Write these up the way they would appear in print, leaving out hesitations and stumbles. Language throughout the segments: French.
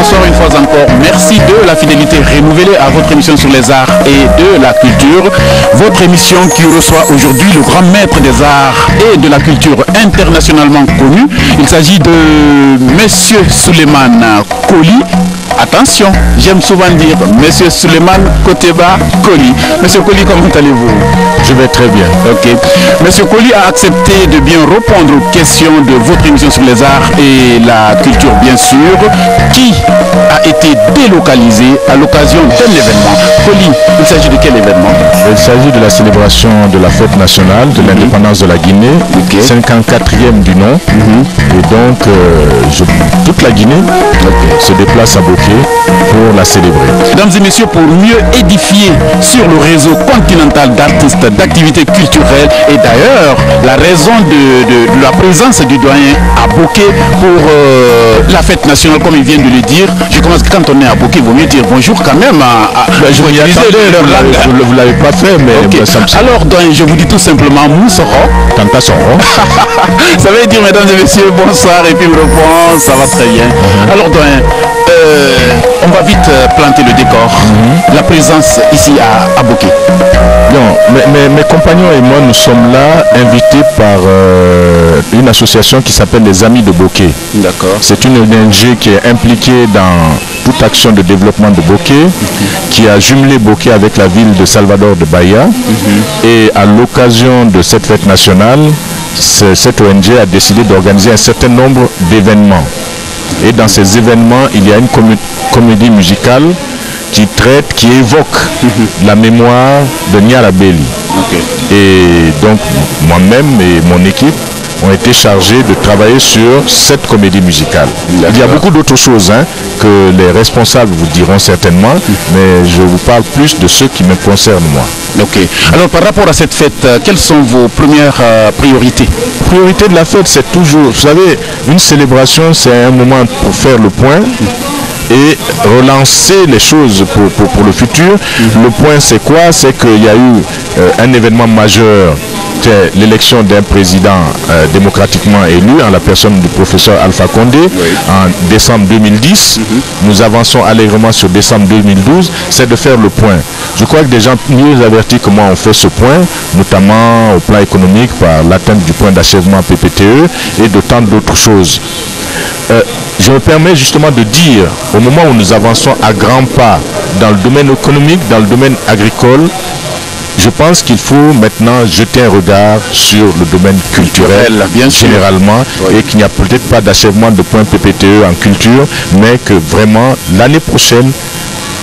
bonsoir une fois encore. Merci de la fidélité renouvelée à votre émission sur les arts et de la culture. Votre émission qui reçoit aujourd'hui le grand maître des arts et de la culture internationalement connu. Il s'agit de Monsieur Souleymane Coly. Attention, j'aime souvent dire Monsieur Souleymane Koteba Coly. Monsieur Coly, comment allez-vous? Je vais très bien. Ok. Monsieur Coly a accepté de bien répondre aux questions de votre émission sur les arts et la culture, bien sûr, qui a été délocalisé à l'occasion d'un événement. Coly, il s'agit de quel événement? Il s'agit de la célébration de la fête nationale de l'indépendance de la Guinée, 54e du nom. Et donc, toute la Guinée se déplace à Boké pour la célébrer. Mesdames et messieurs, pour mieux édifier sur le réseau continental d'artistes, d'activités culturelles, et d'ailleurs, la raison de la présence du doyen à Boké pour la fête nationale, comme il vient de le dire, je commence que quand on est à Boké, il vaut mieux dire bonjour quand même vous ne l'avez pas fait, mais ça me semble. Alors, doyen, je vous dis tout simplement Moussoro. Tanta Soro. Ça veut dire, mesdames et messieurs, bonsoir, et puis me répond, ça va très bien. Alors, doyen, on va vite planter le décor. La présence ici à Boké. Mes compagnons et moi, nous sommes là invités par une association qui s'appelle les Amis de Boké. D'accord. C'est une ONG qui est impliquée dans toute action de développement de Boké, qui a jumelé Boké avec la ville de Salvador de Bahia. Et à l'occasion de cette fête nationale, cette ONG a décidé d'organiser un certain nombre d'événements. Et dans ces événements, il y a une comédie musicale qui évoque la mémoire de Niala Belly. Et donc, moi-même et mon équipe ont été chargés de travailler sur cette comédie musicale. Il y a beaucoup d'autres choses que les responsables vous diront certainement, mais je vous parle plus de ce qui me concerne moi. Ok. Alors par rapport à cette fête, quelles sont vos premières priorités? La priorité de la fête, c'est toujours, vous savez, une célébration, c'est un moment pour faire le point et relancer les choses pour le futur. Le point, c'est quoi? C'est qu'il y a eu un événement majeur, c'est l'élection d'un président démocratiquement élu en la personne du professeur Alpha Condé en décembre 2010. Nous avançons allègrement sur décembre 2012. C'est de faire le point. Je crois que des gens mieux avertis que moi ont fait ce point, notamment au plan économique par l'atteinte du point d'achèvement PPTE et de tant d'autres choses. Je me permets justement de dire, au moment où nous avançons à grands pas dans le domaine économique, dans le domaine agricole, je pense qu'il faut maintenant jeter un regard sur le domaine culturel, bien généralement, et qu'il n'y a peut-être pas d'achèvement de point PPTE en culture, mais que vraiment l'année prochaine,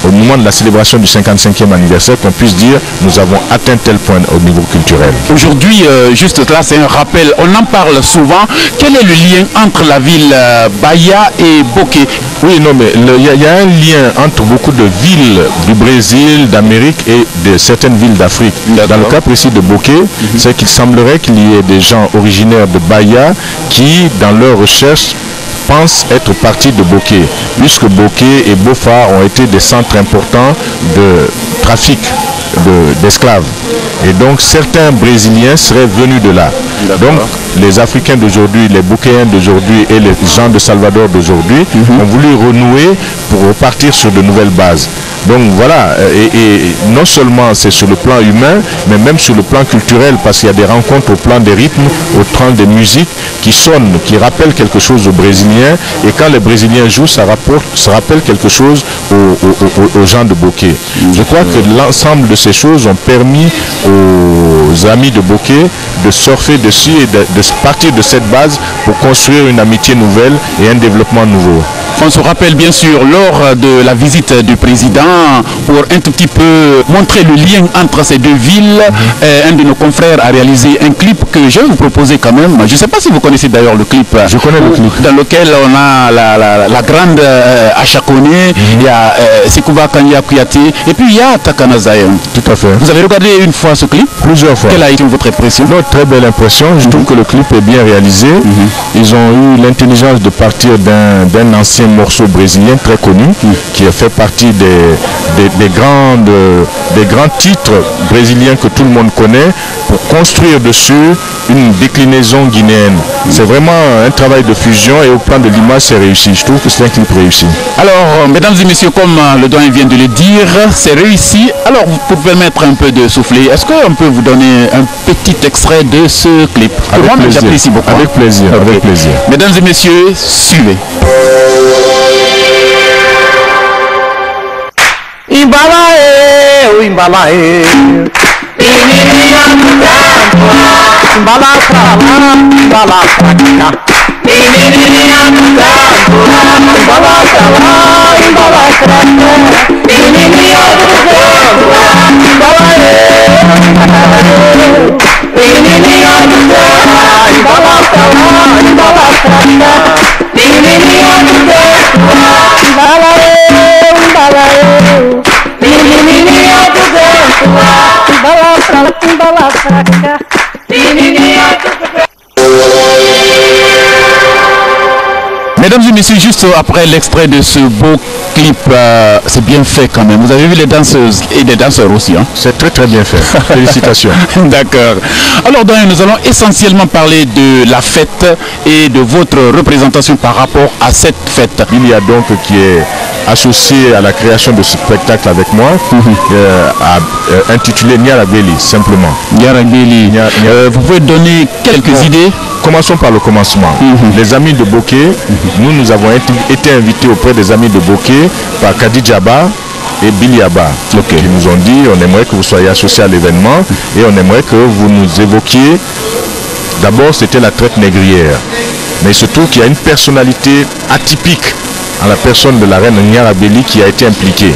au moment de la célébration du 55e anniversaire, qu'on puisse dire nous avons atteint tel point au niveau culturel. Aujourd'hui, juste là, c'est un rappel, on en parle souvent. Quel est le lien entre la ville Bahia et Boké? Oui, non, mais il y a un lien entre beaucoup de villes du Brésil, d'Amérique et de certaines villes d'Afrique. Dans le cas précis de Boké, c'est qu'il semblerait qu'il y ait des gens originaires de Bahia qui, dans leurs recherches, pensent être partis de Boké, puisque Boké et Bofa ont été des centres importants de trafic d'esclaves. Et donc certains Brésiliens seraient venus de là. Donc les Africains d'aujourd'hui, les Bokéens d'aujourd'hui et les gens de Salvador d'aujourd'hui ont voulu renouer pour repartir sur de nouvelles bases. Donc voilà, et non seulement c'est sur le plan humain, mais même sur le plan culturel, parce qu'il y a des rencontres au plan des rythmes, au plan des musiques qui sonnent, qui rappellent quelque chose aux Brésiliens, et quand les Brésiliens jouent, ça rappelle quelque chose aux gens de Boké. Je crois que l'ensemble de ces choses ont permis aux amis de Boké de surfer dessus et de partir de cette base pour construire une amitié nouvelle et un développement nouveau. On se rappelle bien sûr lors de la visite du président pour un tout petit peu montrer le lien entre ces deux villes. Un de nos confrères a réalisé un clip que je vais vous proposer quand même. Je ne sais pas si vous connaissez d'ailleurs le clip. Je connais le clip. Dans lequel on a la grande Achakone, il y a Sekouba Kanya Kouyaté et puis il y a Takana Zayem. Tout à fait. Vous avez regardé une fois ce clip? Plusieurs fois. Quelle a été votre impression? Non, très belle impression. Je trouve que le clip est bien réalisé. Ils ont eu l'intelligence de partir d'un ancien morceau brésilien très connu qui a fait partie des grands titres brésiliens que tout le monde connaît pour construire dessus une déclinaison guinéenne. C'est vraiment un travail de fusion et au plan de l'image c'est réussi. Je trouve que c'est un clip réussi. Alors, mesdames et messieurs, comme le doyen vient de le dire, c'est réussi. Alors, pour permettre un peu de souffler, est-ce qu'on peut vous donner un petit extrait de ce clip? Avec plaisir. J'apprécie beaucoup. Avec plaisir, okay. Avec plaisir. Mesdames et messieurs, suivez. Imbalae, Imbalae, menininha do tempo, embala pra lá, embala pra cá. Menininha do tempo, embala pra lá, embala pra cá. Menininha do tempo, Imbalae, menininha do tempo, embala pra lá, embala pra cá. Menininha do tempo, Imbalae, Imbalae. Menininha do vento, embala pra lá, embala pra cá. Menininha do vento. Mesdames et messieurs, juste après l'extrait de ce beau clip, c'est bien fait quand même. Vous avez vu les danseuses et les danseurs aussi. Hein? C'est très très bien fait. Félicitations. D'accord. Alors nous allons essentiellement parler de la fête et de votre représentation par rapport à cette fête. Il y a donc qui est associé à la création de ce spectacle avec moi, intitulé Nyarabeli, simplement. Nyarabeli. Vous pouvez donner quelques idées? Commençons par le commencement. Les amis de Bokeh, nous avons été invités auprès des amis de Bokeh par Kadi Djaba et Billy Abba, qui nous ont dit on aimerait que vous soyez associés à l'événement et on aimerait que vous nous évoquiez. D'abord c'était la traite négrière, mais il se trouve qu'il y a une personnalité atypique à la personne de la reine Nyarabeli qui a été impliquée.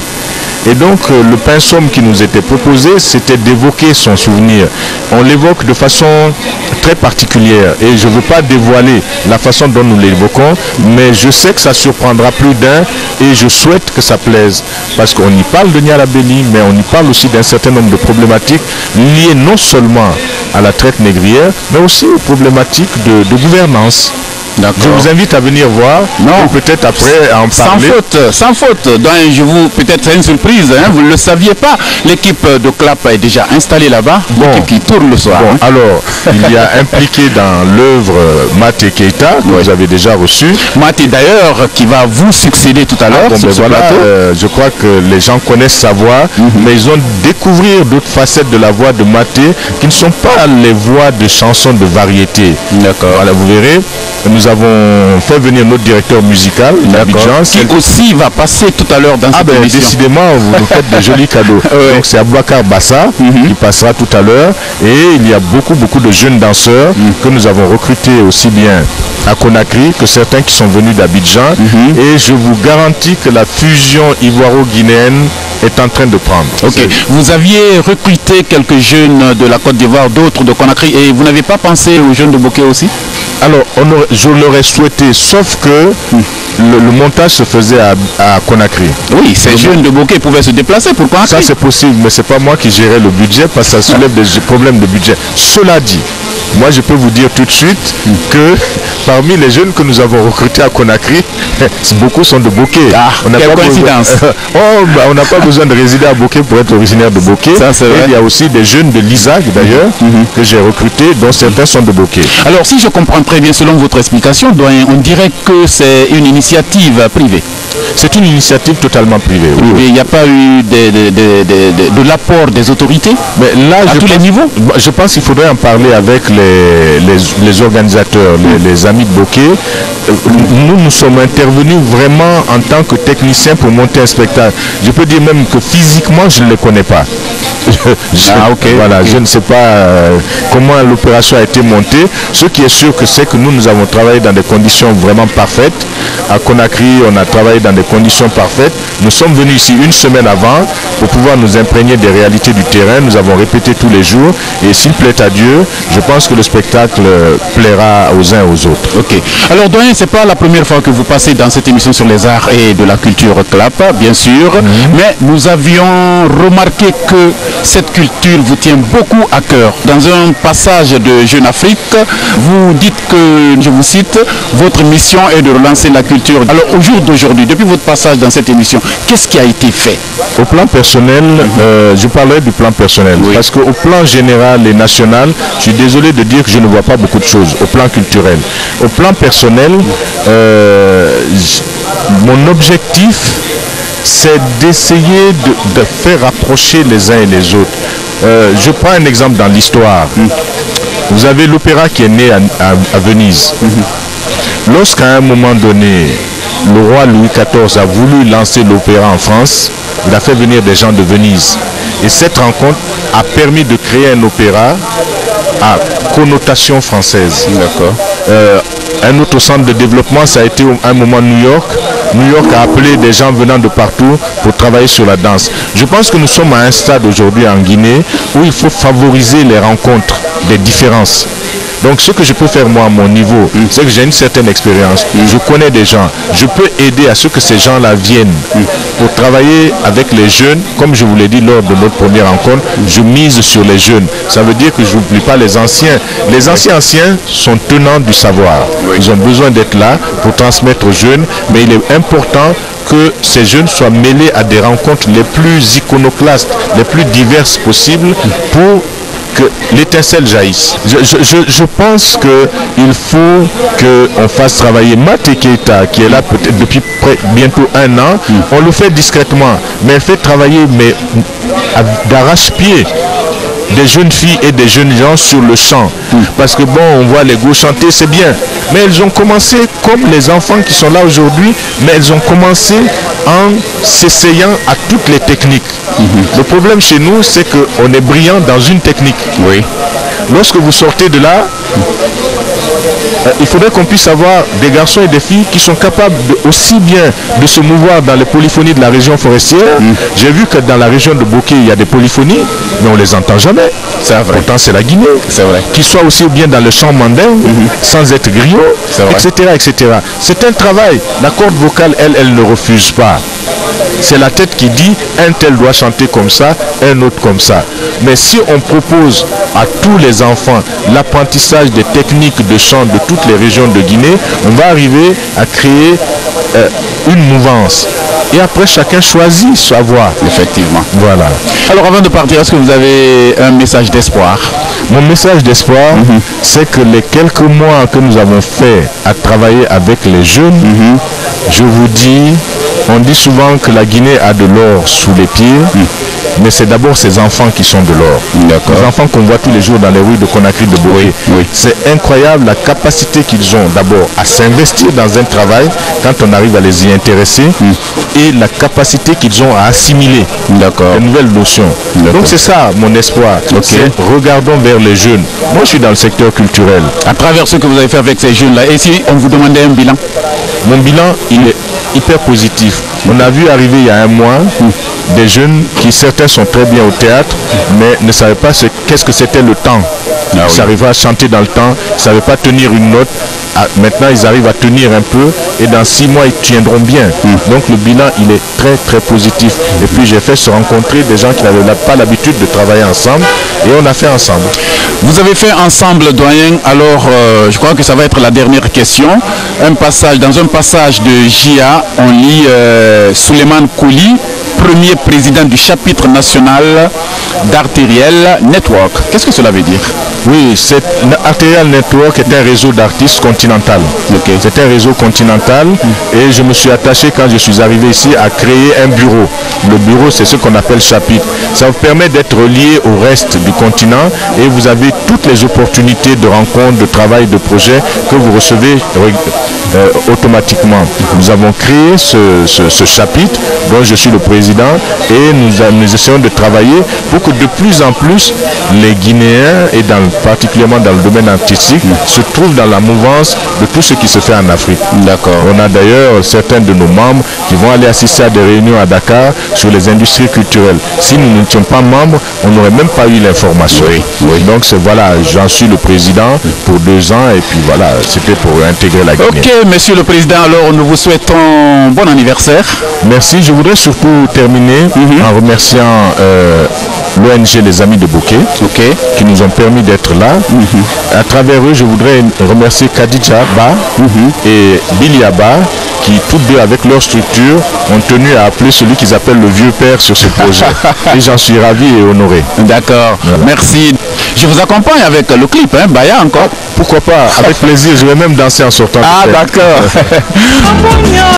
Et donc le pinceau qui nous était proposé, c'était d'évoquer son souvenir. On l'évoque de façon très particulière et je ne veux pas dévoiler la façon dont nous l'évoquons, mais je sais que ça surprendra plus d'un et je souhaite que ça plaise. Parce qu'on y parle de Nyarabeli, mais on y parle aussi d'un certain nombre de problématiques liées non seulement à la traite négrière, mais aussi aux problématiques de gouvernance. Je vous invite à venir voir. Non, peut-être après à en parler. Sans faute. Donc, peut-être c'est une surprise, hein, vous ne le saviez pas. L'équipe de Clap est déjà installée là-bas. L'équipe qui tourne le soir. Bon, alors, il y a impliqué dans l'œuvre Maté Keita, que vous avez déjà reçu. Maté d'ailleurs, qui va vous succéder tout à l'heure. Je crois que les gens connaissent sa voix, mais ils ont découvert d'autres facettes de la voix de Maté qui ne sont pas les voix de chansons de variété. D'accord. Voilà, vous verrez. Nous avons fait venir notre directeur musical, d'Abidjan, qui aussi va passer tout à l'heure dans cette émission. Décidément, vous nous faites de jolis cadeaux. Donc c'est Abouakar Bassa qui passera tout à l'heure. Et il y a beaucoup de jeunes danseurs que nous avons recrutés aussi bien à Conakry que certains qui sont venus d'Abidjan. Et je vous garantis que la fusion ivoiro-guinéenne est en train de prendre. Vous aviez recruté quelques jeunes de la Côte d'Ivoire, d'autres de Conakry, et vous n'avez pas pensé aux jeunes de Bokeh aussi? Alors, je l'aurais souhaité, sauf que le montage se faisait à Conakry. Oui, ces jeunes de Bokeh pouvaient se déplacer pour Conakry. Ça c'est possible, mais c'est pas moi qui gérais le budget parce que ça soulève des problèmes de budget. Cela dit, moi je peux vous dire tout de suite que parmi les jeunes que nous avons recrutés à Conakry, beaucoup sont de Bokeh. Quelle coïncidence. On n'a pas besoin de résider à Bokeh pour être originaire de Bokeh. Il y a aussi des jeunes de l'ISAC d'ailleurs que j'ai recrutés, dont certains sont de Bokeh. Alors si je comprends très bien selon votre explication, doyen, on dirait que c'est une initiative privée. C'est une initiative totalement privée. Il n'y a pas eu de l'apport des autorités, mais là, à tous les niveaux. Je pense qu'il faudrait en parler avec les organisateurs, les amis de Bokeh. Nous sommes intervenus vraiment en tant que techniciens pour monter un spectacle. Je peux dire même que physiquement, je ne les connais pas. Je ne sais pas comment l'opération a été montée. Ce qui est sûr, c'est que nous avons travaillé dans des conditions vraiment parfaites. À Conakry, on a travaillé dans des conditions parfaites. Nous sommes venus ici une semaine avant pour pouvoir nous imprégner des réalités du terrain. Nous avons répété tous les jours et s'il plaît à Dieu, je pense que le spectacle plaira aux uns et aux autres. Ok. Alors doyen, c'est pas la première fois que vous passez dans cette émission sur les arts et de la culture CLAP, bien sûr, mais nous avions remarqué que cette culture vous tient beaucoup à cœur. Dans un passage de Jeune Afrique, vous dites que, je vous cite, votre mission est de relancer la culture. Alors au jour d'aujourd'hui, depuis votre passage dans cette émission, qu'est-ce qui a été fait? Au plan personnel, je parlerai du plan personnel, parce qu'au plan général et national, je suis désolé de dire que je ne vois pas beaucoup de choses au plan culturel. Au plan personnel, mon objectif, c'est d'essayer de faire rapprocher les uns et les autres. Je prends un exemple dans l'histoire. Vous avez l'opéra qui est né à Venise. Lorsqu'à un moment donné, le roi Louis XIV a voulu lancer l'opéra en France, il a fait venir des gens de Venise. Et cette rencontre a permis de créer un opéra à connotation française. D'accord. Un autre centre de développement, ça a été à un moment New York. New York a appelé des gens venant de partout pour travailler sur la danse. Je pense que nous sommes à un stade aujourd'hui en Guinée où il faut favoriser les rencontres des différences. Donc ce que je peux faire moi à mon niveau, c'est que j'ai une certaine expérience. Je connais des gens. Je peux aider à ce que ces gens-là viennent pour travailler avec les jeunes. Comme je vous l'ai dit lors de notre première rencontre, je mise sur les jeunes. Ça veut dire que je n'oublie pas les anciens. Les anciens sont tenants du savoir. Ils ont besoin d'être là pour transmettre aux jeunes, mais il est important que ces jeunes soient mêlés à des rencontres les plus iconoclastes, les plus diverses possibles pour que l'étincelle jaillisse. Je pense qu'il faut qu'on fasse travailler Maté Keita, qui est là peut-être depuis bientôt 1 an. On le fait discrètement, mais elle fait travailler d'arrache-pied des jeunes filles et des jeunes gens sur le chant. Parce que bon, on voit les go chanter, c'est bien. Mais elles ont commencé comme les enfants qui sont là aujourd'hui, mais elles ont commencé en s'essayant à toutes les techniques. Le problème chez nous, c'est qu'on est brillant dans une technique. Oui. Lorsque vous sortez de là, il faudrait qu'on puisse avoir des garçons et des filles qui sont capables aussi bien de se mouvoir dans les polyphonies de la région forestière. J'ai vu que dans la région de Boké, il y a des polyphonies, mais on ne les entend jamais. C'est vrai. Pourtant, c'est la Guinée. C'est vrai. Qu'ils soient aussi bien dans le chant mandin, sans être griot, etc., etc. C'est un travail. La corde vocale, elle ne refuse pas. C'est la tête qui dit un tel doit chanter comme ça, un autre comme ça. Mais si on propose à tous les enfants l'apprentissage des techniques de chant de toutes les régions de Guinée, on va arriver à créer une mouvance. Et après, chacun choisit sa voie. Effectivement. Voilà. Alors avant de partir, est-ce que vous avez un message d'espoir? Mon message d'espoir, c'est que les quelques mois que nous avons fait à travailler avec les jeunes, je vous dis, on dit souvent que la Guinée a de l'or sous les pieds, mais c'est d'abord ces enfants qui sont de l'or. Les enfants qu'on voit tous les jours dans les rues de Conakry, de Boé. C'est incroyable la capacité qu'ils ont d'abord à s'investir dans un travail quand on arrive à les y intéresser et la capacité qu'ils ont à assimiler de nouvelles notions. Donc c'est ça mon espoir. Regardons vers les jeunes. Moi je suis dans le secteur culturel. À travers ce que vous avez fait avec ces jeunes-là, et si on vous demandait un bilan? Mon bilan, il est hyper positif. On a vu arriver il y a un mois des jeunes qui certains sont très bien au théâtre, mais ne savaient pas qu'est-ce que c'était le temps. Ils n'arrivaient pas à chanter dans le temps, ils ne savaient pas tenir une note. Maintenant, ils arrivent à tenir un peu et dans 6 mois, ils tiendront bien. Donc, le bilan, il est très, très positif. Et puis, j'ai fait se rencontrer des gens qui n'avaient pas l'habitude de travailler ensemble et on a fait ensemble. Vous avez fait ensemble, doyen. Alors, je crois que ça va être la dernière question. Dans un passage de JA, on lit Souleymane Kouli, premier président du chapitre national d'Arterial Network. Qu'est-ce que cela veut dire? Oui, Arterial Network est un réseau d'artistes continental. C'est un réseau continental et je me suis attaché quand je suis arrivé ici à créer un bureau. Le bureau, c'est ce qu'on appelle chapitre. Ça vous permet d'être relié au reste du continent et vous avez toutes les opportunités de rencontres, de travail, de projets que vous recevez automatiquement. Nous avons créé ce chapitre dont je suis le président et nous essayons de travailler pour que de plus en plus les Guinéens et particulièrement dans le domaine artistique se trouvent dans la mouvance de tout ce qui se fait en Afrique. D'accord. On a d'ailleurs certains de nos membres qui vont aller assister à des réunions à Dakar sur les industries culturelles. Si nous n'étions pas membres, on n'aurait même pas eu l'information. Oui. Donc voilà, j'en suis le président pour 2 ans et puis voilà, c'était pour intégrer la Guinée. Ok, monsieur le président, alors nous vous souhaitons bon anniversaire. Merci. Je voudrais surtout terminer en remerciant l'ONG Les Amis de Bokeh qui nous ont permis d'être là. À travers eux, je voudrais remercier Khadija Ba et Billy Abba qui, toutes deux avec leur structure, ont tenu à appeler celui qu'ils appellent le vieux père sur ce projet. Et j'en suis ravi et honoré. D'accord, voilà. Merci. Je vous accompagne avec le clip, hein, Baya encore. Pourquoi pas, avec plaisir, je vais même danser en sortant. Ah d'accord.